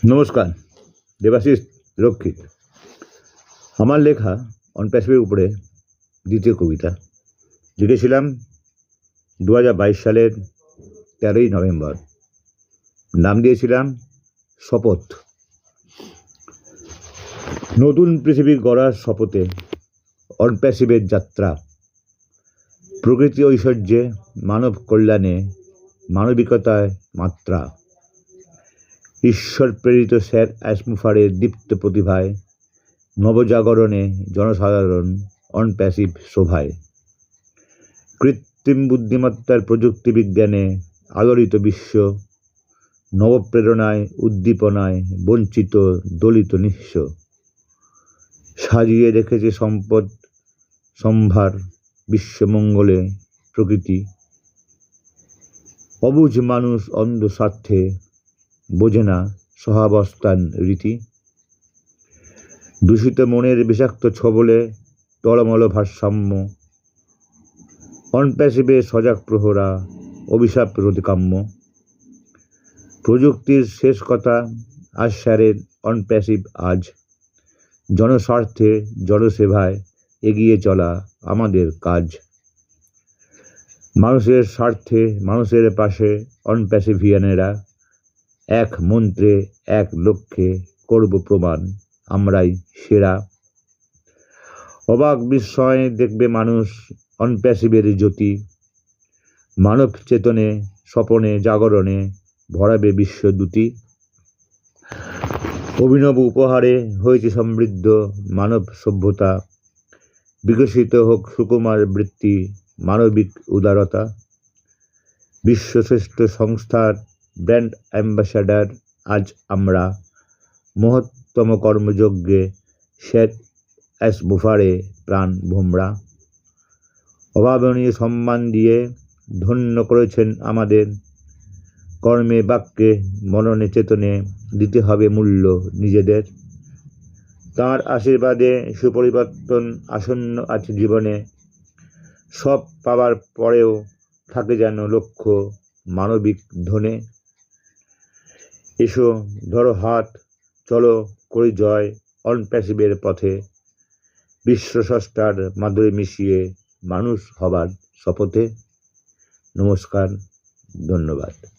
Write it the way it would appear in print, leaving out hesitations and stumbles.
নমস্কার, দেবাশিস রক্ষিত। আমার লেখা অনপ্যাসিভের উপরে দ্বিতীয় কবিতা লিখেছিলাম 2022 সালের 13ই নভেম্বর। নাম দিয়েছিলাম শপথ। নতুন পৃথিবী গড়ার শপথে অনপ্যাসিভের যাত্রা, প্রকৃতি ঐশ্বর্যে, মানব কল্যাণে, মানবিকতায় মাত্রা। ঈশ্বর প্রেরিত স্যার অ্যাসমুফারের দীপ্ত প্রতিভায়, নবজাগরণে জনসাধারণ অনপ্যাসিভ শোভায়। কৃত্রিম বুদ্ধিমত্তার প্রযুক্তি বিজ্ঞানে আলোড়িত বিশ্ব, নবপ্রেরণায় উদ্দীপনায় বঞ্চিত দলিত নিঃস্ব। সাজিয়ে রেখেছে সম্পদ সম্ভার, বিশ্বমঙ্গলে প্রকৃতি। অবুঝ মানুষ অন্ধ স্বার্থে বোঝে না সহাবস্থান রীতি। দূষিত মনের বিষাক্ত ছবলে টলমল ভারসাম্য। অনপ্যাসিভে সজাগ প্রহরা, অভিশাপ রোধ কাম্য। প্রযুক্তির শেষ কথা আজ স্যারের অনপ্যাসিভ আজ। জনস্বার্থে জনসেবায় এগিয়ে চলা আমাদের কাজ। মানুষের স্বার্থে মানুষের পাশে অনপ্যাসিভিয়ানেরা, এক মন্ত্রে এক লক্ষ্যে করব প্রমাণ আমরাই সেরা। অবাক বিস্ময়ে দেখবে মানুষ অনপ্যাসিভের জ্যোতি। মানব চেতনে স্বপনে জাগরণে ভরাবে বিশ্বদূতি। অভিনব উপহারে হয়েছে সমৃদ্ধ মানব সভ্যতা। বিকশিত হোক সুকুমার বৃত্তি, মানবিক উদারতা। বিশ্বশ্রেষ্ঠ সংস্থার ব্র্যান্ড অ্যাম্বাসাডার আজ আমরা। মহত্তম কর্মযজ্ঞে স্যার অ্যাসমুফারে প্রাণ ভোমরা। অভাবনীয় সম্মান দিয়ে ধন্য করেছেন আমাদের। কর্মে বাক্যে মননে চেতনে দিতে হবে মূল্য নিজেদের। তাঁর আশীর্বাদে সুপরিবর্তন আসন্ন আছে জীবনে। সব পাওয়ার পরেও থাকে যেন লক্ষ্য মানবিক ধনে। এসো ধরো হাত, চলো করি জয় অনপ্যাসিভের পথে। বিশ্বস্রষ্টার মাধুরী মিশিয়ে মানুষ হবার শপথে। নমস্কার, ধন্যবাদ।